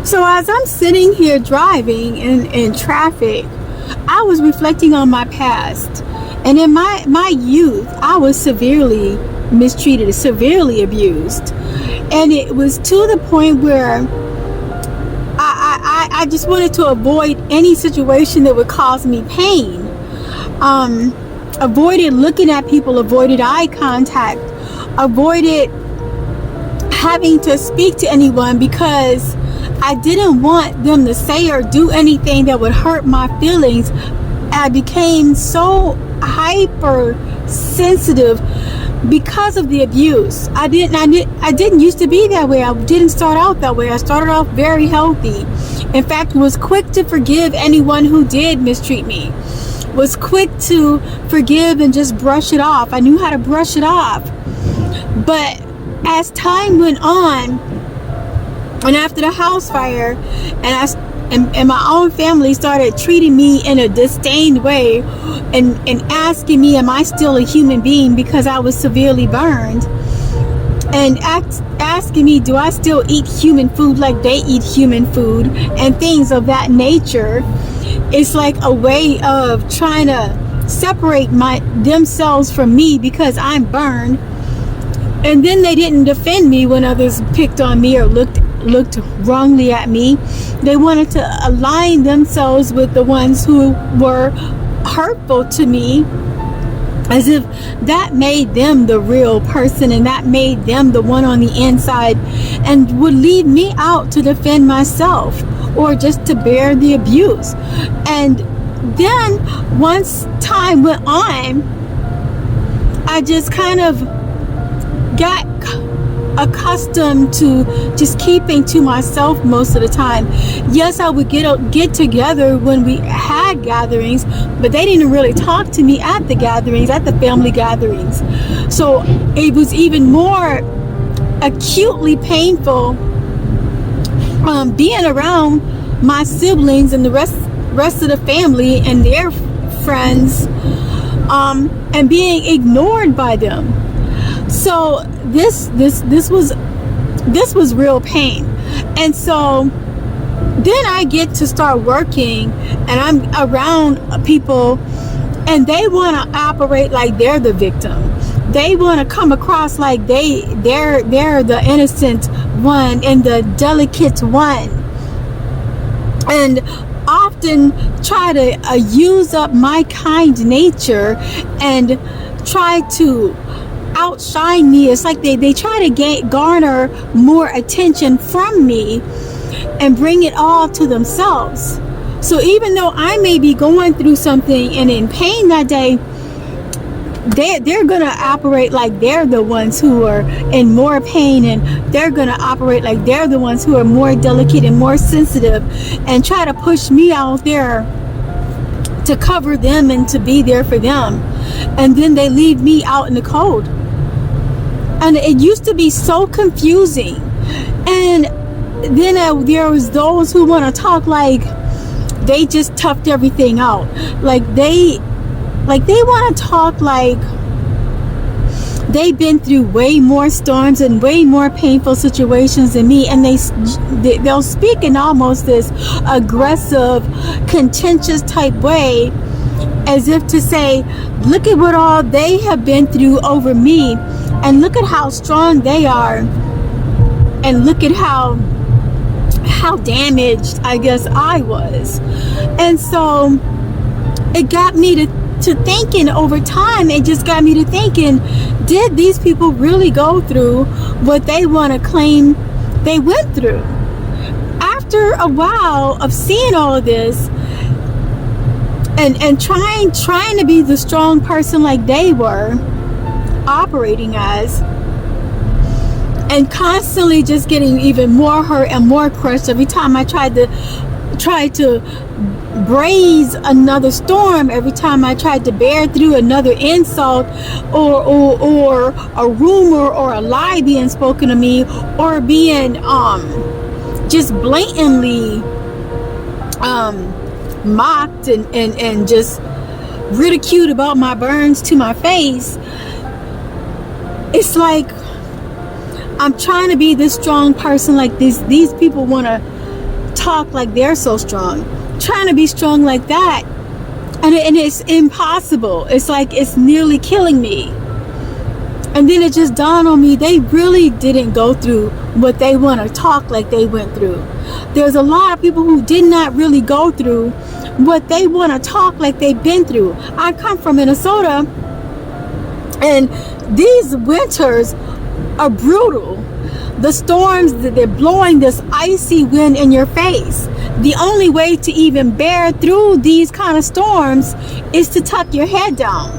So as I'm sitting here driving in traffic, I was reflecting on my past. And in my youth, I was severely mistreated, severely abused. And it was to the point where I just wanted to avoid any situation that would cause me pain. Avoided looking at people, avoided eye contact, avoided having to speak to anyone because I didn't want them to say or do anything that would hurt my feelings. I became so hypersensitive because of the abuse. I didn't used to be that way. I didn't start out that way. I started off very healthy. In fact, was quick to forgive anyone who did mistreat me. Was quick to forgive and just brush it off. I knew how to brush it off. But as time went on, and after the house fire, and my own family started treating me in a disdained way and asking me, am I still a human being because I was severely burned? And asking me, do I still eat human food like they eat human food? And things of that nature. It's like a way of trying to separate themselves from me because I'm burned. And then they didn't defend me when others picked on me or looked wrongly at me. They wanted to align themselves with the ones who were hurtful to me, as if that made them the real person and that made them the one on the inside, and would leave me out to defend myself or just to bear the abuse. And then once time went on, I just kind of got accustomed to just keeping to myself most of the time. Yes, I would get together when we had gatherings, but they didn't really talk to me at the gatherings, at the family gatherings. So it was even more acutely painful being around my siblings and the rest of the family and their friends, and being ignored by them. So this was real pain. And so then I get to start working and I'm around people and they want to operate like they're the victim. They want to come across like they're the innocent one and the delicate one, and often try to use up my kind nature and try to outshine me. It's like they try to garner more attention from me and bring it all to themselves. So even though I may be going through something and in pain that day, they're gonna operate like they're the ones who are in more pain, and they're gonna operate like they're the ones who are more delicate and more sensitive, and try to push me out there to cover them and to be there for them. And then they leave me out in the cold. And it used to be so confusing. And then there was those who want to talk like they just toughed everything out. Like they want to talk like they've been through way more storms and way more painful situations than me, and they'll speak in almost this aggressive, contentious type way, as if to say, look at what all they have been through over me, and look at how strong they are, and look at how damaged I guess I was. And so it got me to thinking over time. It just got me to thinking, did these people really go through what they want to claim they went through? After a while of seeing all of this and trying to be the strong person like they were operating as, and constantly just getting even more hurt and more crushed every time I tried to braze another storm, every time I tried to bear through another insult or a rumor or a lie being spoken to me, or being just blatantly mocked and just ridiculed about my burns to my face. It's like I'm trying to be this strong person like these people want to talk like they're so strong, trying to be strong like that, and it's impossible. It's like it's nearly killing me. And then it just dawned on me, they really didn't go through what they want to talk like they went through. There's a lot of people who did not really go through what they want to talk like they've been through. I come from Minnesota, and these winters are brutal. The storms, they're blowing this icy wind in your face. The only way to even bear through these kind of storms is to tuck your head down.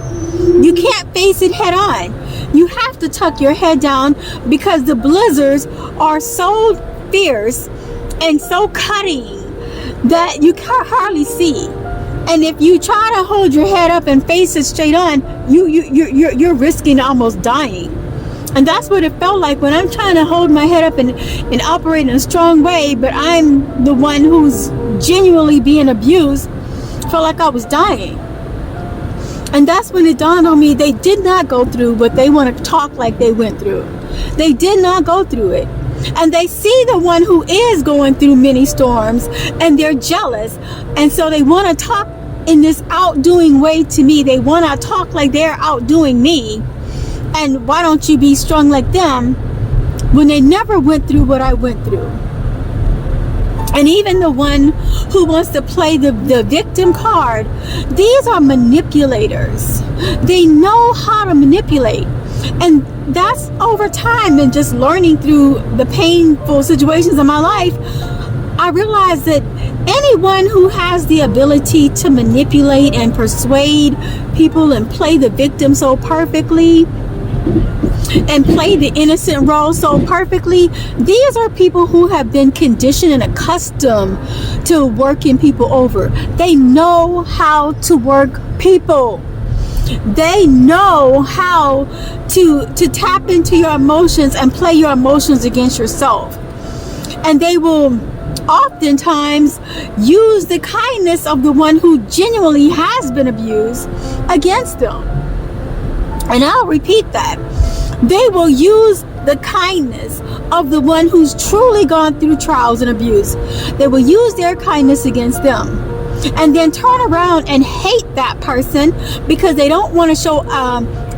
You can't face it head on. You have to tuck your head down because the blizzards are so fierce and so cutting that you can hardly see. And if you try to hold your head up and face it straight on, you're risking almost dying. And that's what it felt like when I'm trying to hold my head up and operate in a strong way, but I'm the one who's genuinely being abused. Felt like I was dying. And that's when it dawned on me, they did not go through what they want to talk like they went through. They did not go through it. And they see the one who is going through many storms, and they're jealous. And so they want to talk in this outdoing way to me. They want to talk like they're outdoing me. And why don't you be strong like them when they never went through what I went through? And even the one who wants to play the victim card, these are manipulators. They know how to manipulate. And that's over time and just learning through the painful situations of my life, I realized that anyone who has the ability to manipulate and persuade people and play the victim so perfectly, and play the innocent role so perfectly, these are people who have been conditioned and accustomed to working people over. They know how to work people. They know how to tap into your emotions and play your emotions against yourself. And they will oftentimes use the kindness of the one who genuinely has been abused against them. And I'll repeat that. They will use the kindness of the one who's truly gone through trials and abuse. They will use their kindness against them and then turn around and hate that person because they don't want to show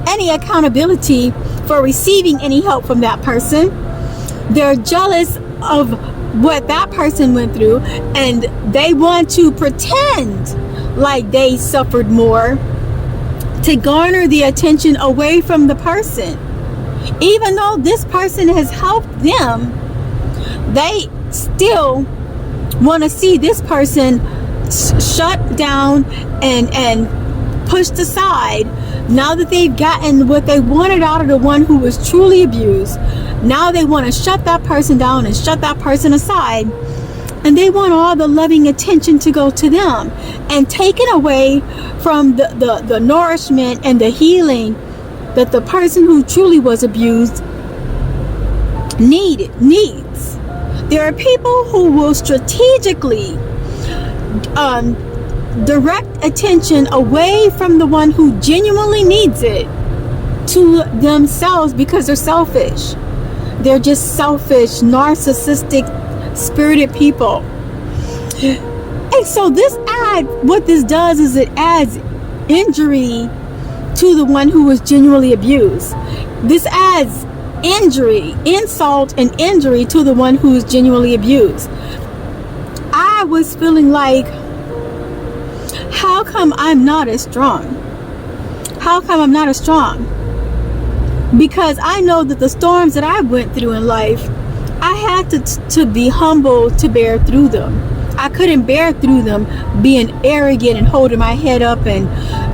any accountability for receiving any help from that person. They're jealous of what that person went through, and they want to pretend like they suffered more to garner the attention away from the person. Even though this person has helped them, they still want to see this person shut down and pushed aside. Now that they've gotten what they wanted out of the one who was truly abused, now they want to shut that person down and shut that person aside. And they want all the loving attention to go to them and take it away from the nourishment and the healing that the person who truly was abused needs. There are people who will strategically direct attention away from the one who genuinely needs it to themselves because they're selfish. They're just selfish, narcissistic, spirited people. And so what this does is it adds injury to the one who was genuinely abused. This adds injury, insult and injury to the one who is genuinely abused. I was feeling like, how come I'm not as strong? How come I'm not as strong? Because I know that the storms that I went through in life, I had to be humble to bear through them. I couldn't bear through them being arrogant and holding my head up and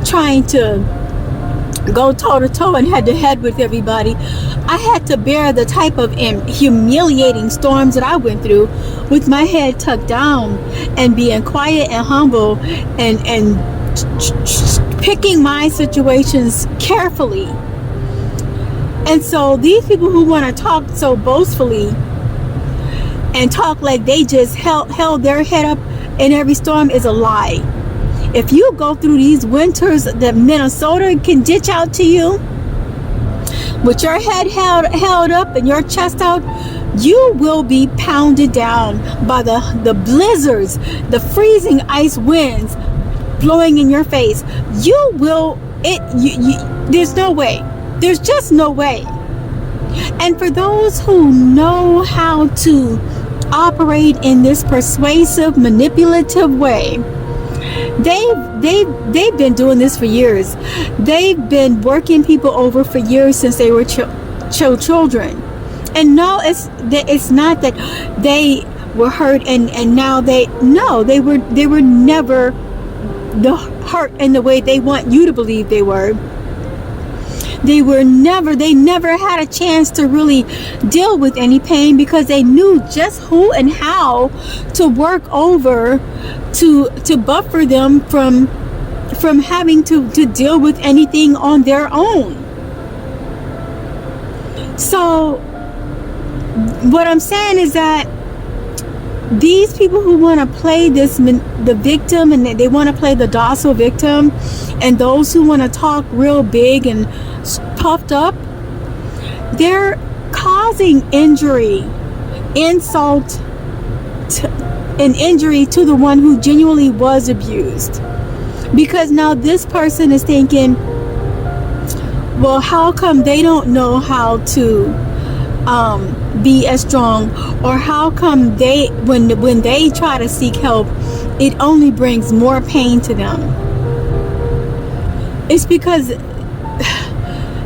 trying to go toe to toe and head to head with everybody. I had to bear the type of humiliating storms that I went through with my head tucked down and being quiet and humble and picking my situations carefully. And so these people who want to talk so boastfully and talk like they just held their head up in every storm is a lie. If you go through these winters that Minnesota can ditch out to you with your head held up and your chest out, You will be pounded down by the blizzards, the freezing ice winds blowing in your face. There's no way. There's just no way. And for those who know how to operate in this persuasive, manipulative way, they've been doing this for years. They've been working people over for years since they were children. And no, it's not that they were hurt and now they were never hurt in the way they want you to believe they were. They never had a chance to really deal with any pain because they knew just who and how to work over to buffer them from having to deal with anything on their own. So what I'm saying is that these people who want to play the victim, and they want to play the docile victim, and those who want to talk real big and puffed up, they're causing injury, insult, and injury to the one who genuinely was abused. Because now this person is thinking, well, how come they don't know how to be as strong, or how come when they try to seek help, it only brings more pain to them? It's because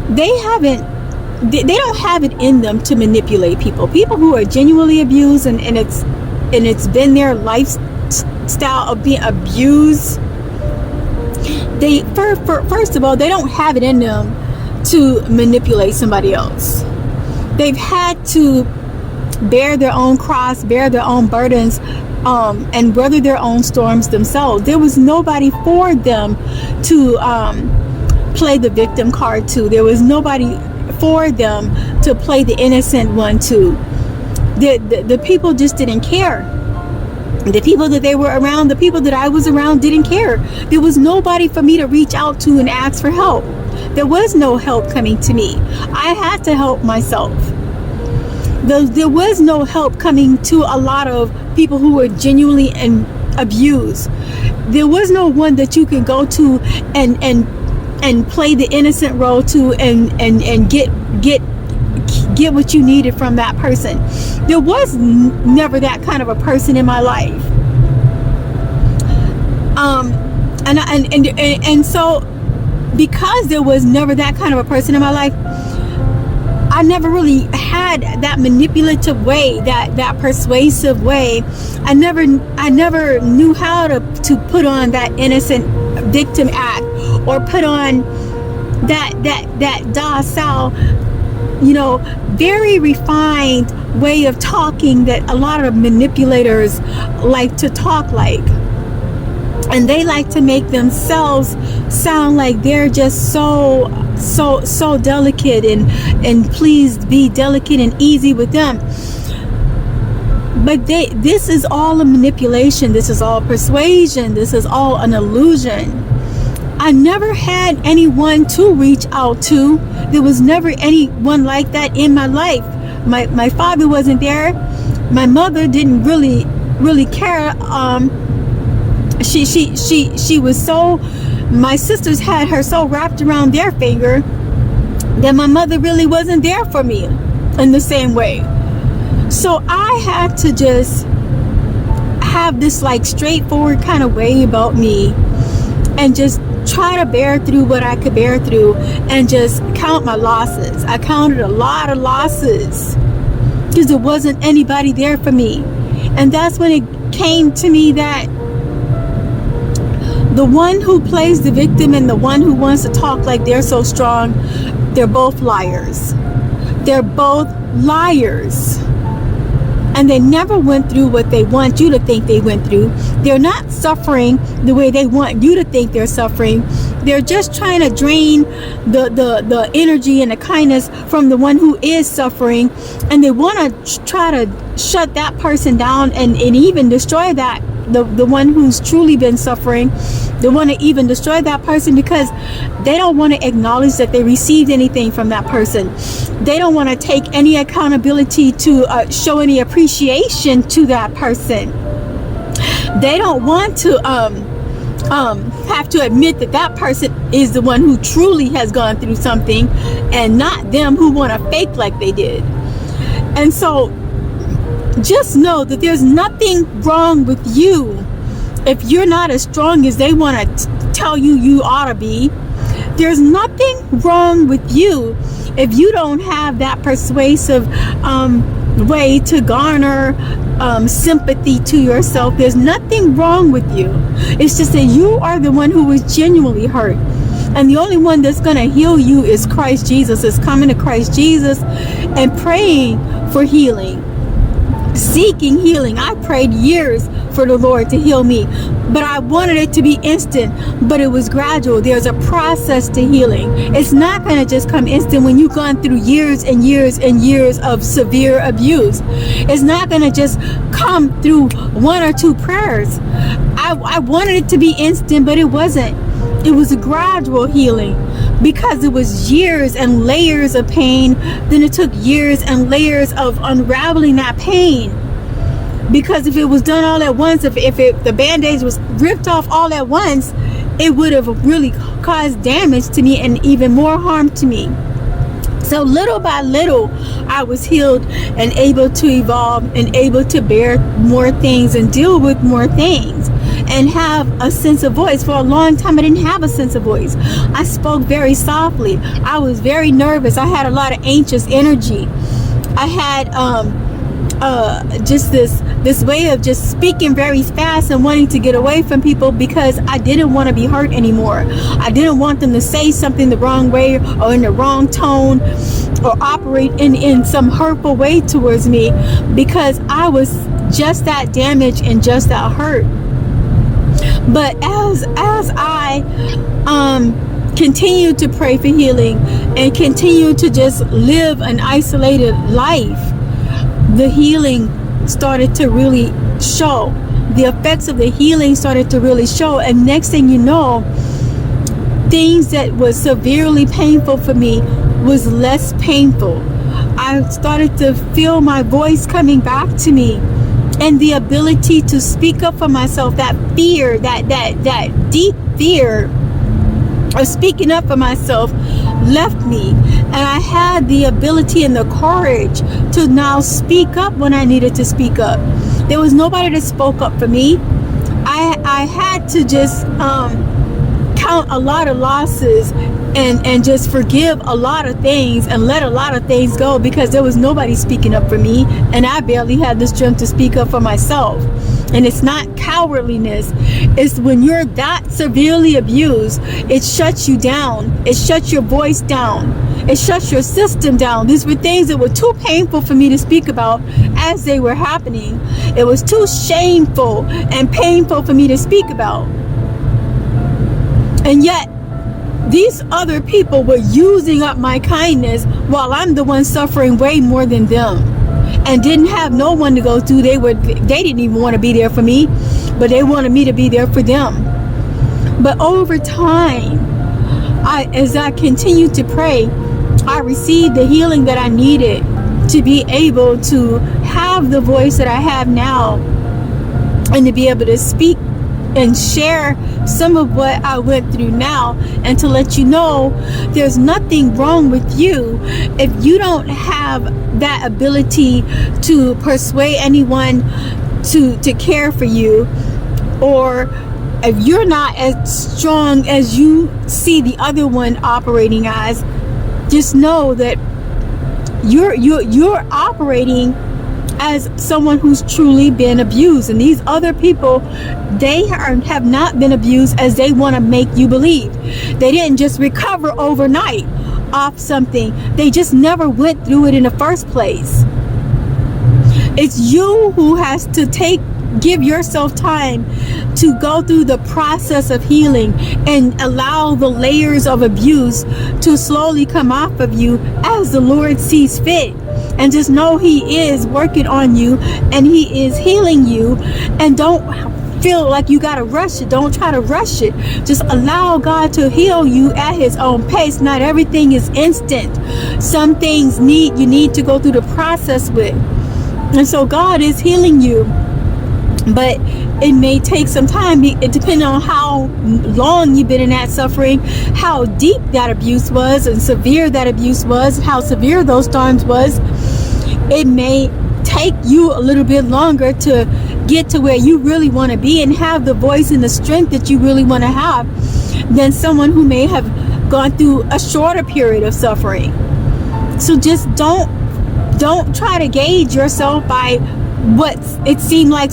they don't have it in them to manipulate people who are genuinely abused, and it's been their lifestyle of being abused. First of all, they don't have it in them to manipulate somebody else. They've had to bear their own cross, bear their own burdens, and weather their own storms themselves. There was nobody for them to play the victim card to. There was nobody for them to play the innocent one to. The people just didn't care. The people that they were around, the people that I was around, didn't care. There was nobody for me to reach out to and ask for help. There was no help coming to me. I had to help myself. There was no help coming to a lot of people who were genuinely abused. There was no one that you could go to and play the innocent role to and get what you needed from that person. There was never that kind of a person in my life. And so, because there was never that kind of a person in my life, I never really had that manipulative way, that persuasive way. I never knew how to put on that innocent victim act, or put on that docile, very refined way of talking that a lot of manipulators like to talk like. And they like to make themselves sound like they're just so delicate, and please be delicate and easy with them. But this is all a manipulation. This is all persuasion. This is all an illusion. I never had anyone to reach out to. There was never anyone like that in my life. My father wasn't there. My mother didn't really care. She was so, my sisters had her so wrapped around their finger that my mother really wasn't there for me in the same way. So I had to just have this straightforward kind of way about me, and just try to bear through what I could bear through, and just count my losses. I counted a lot of losses because there wasn't anybody there for me. And that's when it came to me that the one who plays the victim and the one who wants to talk like they're so strong, they're both liars. They're both liars. And they never went through what they want you to think they went through. They're not suffering the way they want you to think they're suffering. They're just trying to drain the energy and the kindness from the one who is suffering. And they want to try to shut that person down and even destroy that the one who's truly been suffering, they want to even destroy that person because they don't want to acknowledge that they received anything from that person. They don't want to take any accountability to show any appreciation to that person. They don't want to have to admit that that person is the one who truly has gone through something, and not them who want to fake like they did. And so just know that there's nothing wrong with you if you're not as strong as they want to tell you you ought to be. There's nothing wrong with you if you don't have that persuasive way to garner sympathy to yourself. There's nothing wrong with you. It's just that you are the one who was genuinely hurt, and the only one that's going to heal you is Christ Jesus. Is coming to Christ Jesus and praying for healing, seeking healing. I prayed years for the Lord to heal me, but I wanted it to be instant, but it was gradual. There's a process to healing. It's not going to just come instant when you've gone through years and years and years of severe abuse. It's not going to just come through one or two prayers. I wanted it to be instant, but it wasn't. It was a gradual healing because it was years and layers of pain. Then it took years and layers of unraveling that pain. Because if it was done all at once, if the band-aids was ripped off all at once, it would have really caused damage to me and even more harm to me. So little by little, I was healed and able to evolve and able to bear more things and deal with more things and have a sense of voice. For a long time, I didn't have a sense of voice. I spoke very softly. I was very nervous. I had a lot of anxious energy. I had just this way of just speaking very fast and wanting to get away from people because I didn't want to be hurt anymore. I didn't want them to say something the wrong way or in the wrong tone or operate in some hurtful way towards me, because I was just that damaged and just that hurt. But as I continue to pray for healing and continue to just live an isolated life, the healing started to really show. The effects of the healing started to really show. And next thing you know, things that was severely painful for me was less painful. I started to feel my voice coming back to me, and the ability to speak up for myself. That fear, that deep fear of speaking up for myself left me, and I had the ability and the courage to now speak up when I needed to speak up. There was nobody that spoke up for me. I had to just count a lot of losses and just forgive a lot of things and let a lot of things go, because there was nobody speaking up for me, and I barely had the strength to speak up for myself. And it's not cowardliness. It's when you're that severely abused, it shuts you down. It shuts your voice down. It shuts your system down. These were things that were too painful for me to speak about as they were happening. It was too shameful and painful for me to speak about. And yet, these other people were using up my kindness while I'm the one suffering way more than them, and didn't have no one to go to. They didn't even want to be there for me, but they wanted me to be there for them. But over time, as I continued to pray, I received the healing that I needed to be able to have the voice that I have now, and to be able to speak and share some of what I went through now, and to let you know there's nothing wrong with you if you don't have that ability to persuade anyone to care for you, or if you're not as strong as you see the other one operating as. Just know that you're operating as someone who's truly been abused, and these other people, they have not been abused as they want to make you believe. They didn't just recover overnight off something. They just never went through it in the first place. It's you who has to give yourself time to go through the process of healing and allow the layers of abuse to slowly come off of you as the Lord sees fit. And just know He is working on you, and He is healing you. And don't feel like you gotta rush it. Don't try to rush it. Just allow God to heal you at his own pace. Not everything is instant. Some things you need to go through the process with. And so God is healing you, but it may take some time. It depends on how long you've been in that suffering, how deep that abuse was, and severe that abuse was, how severe those storms was. It may take you a little bit longer to get to where you really want to be and have the voice and the strength that you really want to have than someone who may have gone through a shorter period of suffering. So just don't try to gauge yourself by what it seemed like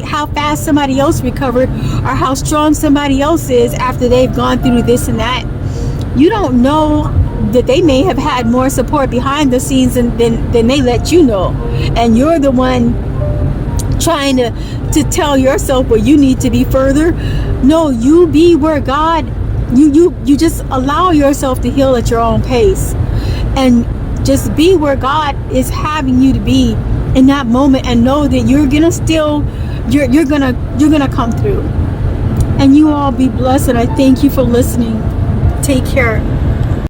how fast somebody else recovered or how strong somebody else is after they've gone through this and that. You don't know that they may have had more support behind the scenes than they let you know, and you're the one trying to tell yourself where you need to be further. No, you be where God, you just allow yourself to heal at your own pace, and just be where God is having you to be in that moment, and know that you're gonna come through. And you all be blessed, and I thank you for listening. Take care.